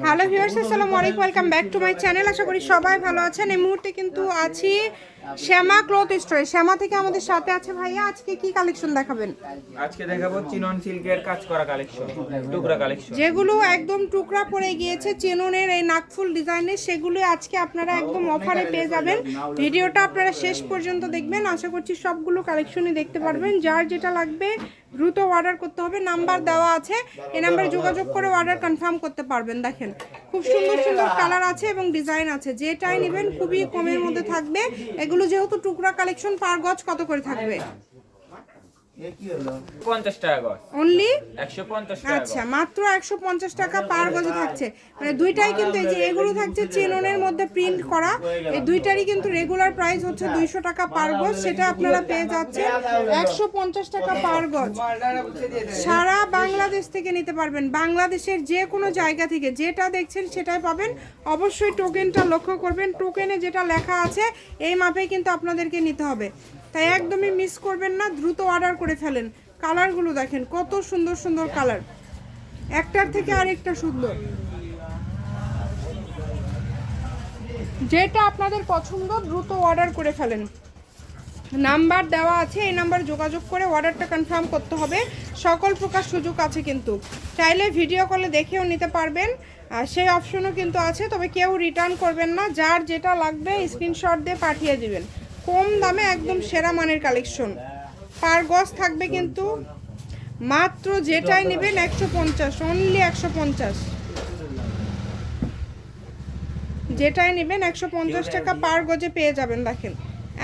Hello viewers, আসসালামু আলাইকুম, welcome back to my channel. আশা করি সবাই ভালো আছেন। এই মুহূর্তে কিন্তু আছি শ্যামা ক্লথ স্টোরে। শ্যামা থেকে আমাদের সাথে আছে ভাইয়া। আজকে কি কালেকশন দেখাবেন? আজকে দেখাবো চিনন সিল্কের কাজ করা কালেকশন, টুকরা কালেকশন, যেগুলো একদম টুকরা পড়ে গিয়েছে চেননের এই নাকফুল ডিজাইনের, সেগুলো আজকে আপনারা একদম অফারে পেয়ে যাবেন। ভিডিওটা আপনারা শেষ পর্যন্ত দেখবেন। আশা করছি সবগুলো কালেকশনই দেখতে পারবেন। যার যেটা লাগবে দ্রুত অর্ডার করতে হবে। নাম্বার দেওয়া আছে, এই নাম্বারে যোগাযোগ করে অর্ডার কনফার্ম করতে পারবেন। দেখেন খুব সুন্দর সুন্দর কালার আছে এবং ডিজাইন আছে। যেটাই নেবেন খুবই কমের মধ্যে থাকবে। এগুলো যেহেতু টুকরা কালেকশন, পার গজ কত করে থাকবে? 50 টাকা গজ। অনলি 150 টাকা। আচ্ছা, মাত্র 150 টাকা পার গজে থাকছে। মানে দুইটাই কিন্তু, এই যে এগুলো থাকছে চেননের মধ্যে প্রিন্ট করা, এই দুইটারই কিন্তু রেগুলার প্রাইস হচ্ছে 200 টাকা পার গজ। সেটা আপনারা পেয়ে যাচ্ছেন 150 টাকা পার গজ। সারা বাংলাদেশ থেকে নিতে পারবেন। বাংলাদেশের যে কোনো জায়গা থেকে যেটা দেখছেন সেটাই পাবেন। অবশ্যই টোকেনটা লক্ষ্য করবেন। টোকেনে যেটা লেখা আছে এই মাপেই কিন্তু আপনাদেরকে নিতে হবে। তাই একদমই মিস করবেন না, দ্রুত অর্ডার করে ফেলেন। কালারগুলো দেখেন কত সুন্দর সুন্দর কালার, একটার থেকে আরেকটা সুন্দর। যেটা আপনাদের পছন্দ দ্রুত অর্ডার করে ফেলেন। নাম্বার দেওয়া আছে, এই নাম্বার যোগাযোগ করে অর্ডারটা কনফার্ম করতে হবে। সকল প্রকার সুযোগ আছে কিন্তু, চাইলে ভিডিও কলে দেখেও নিতে পারবেন, সেই অপশনও কিন্তু আছে। তবে কেউ রিটার্ন করবেন না। যার যেটা লাগবে স্ক্রিনশট দিয়ে পাঠিয়ে দিবেন। কম দামে একদম সেরা মানের কালেকশন। পার গজ থাকবে কিন্তু মাত্র যেটাই নেবেন 150, অনলি 150। যেটাই নেবেন 150 টাকা পার গজে পেয়ে যাবেন। দেখেন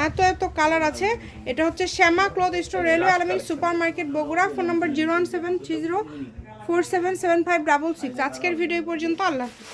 এত এত কালার আছে। এটা হচ্ছে শ্যামা ক্লথ স্টোর, রেলওয়ে আলামিন সুপার মার্কেট, বগুড়া। ফোন নম্বর 01730477566। আজকের ভিডিও পর্যন্ত। আল্লাহ হাফেজ।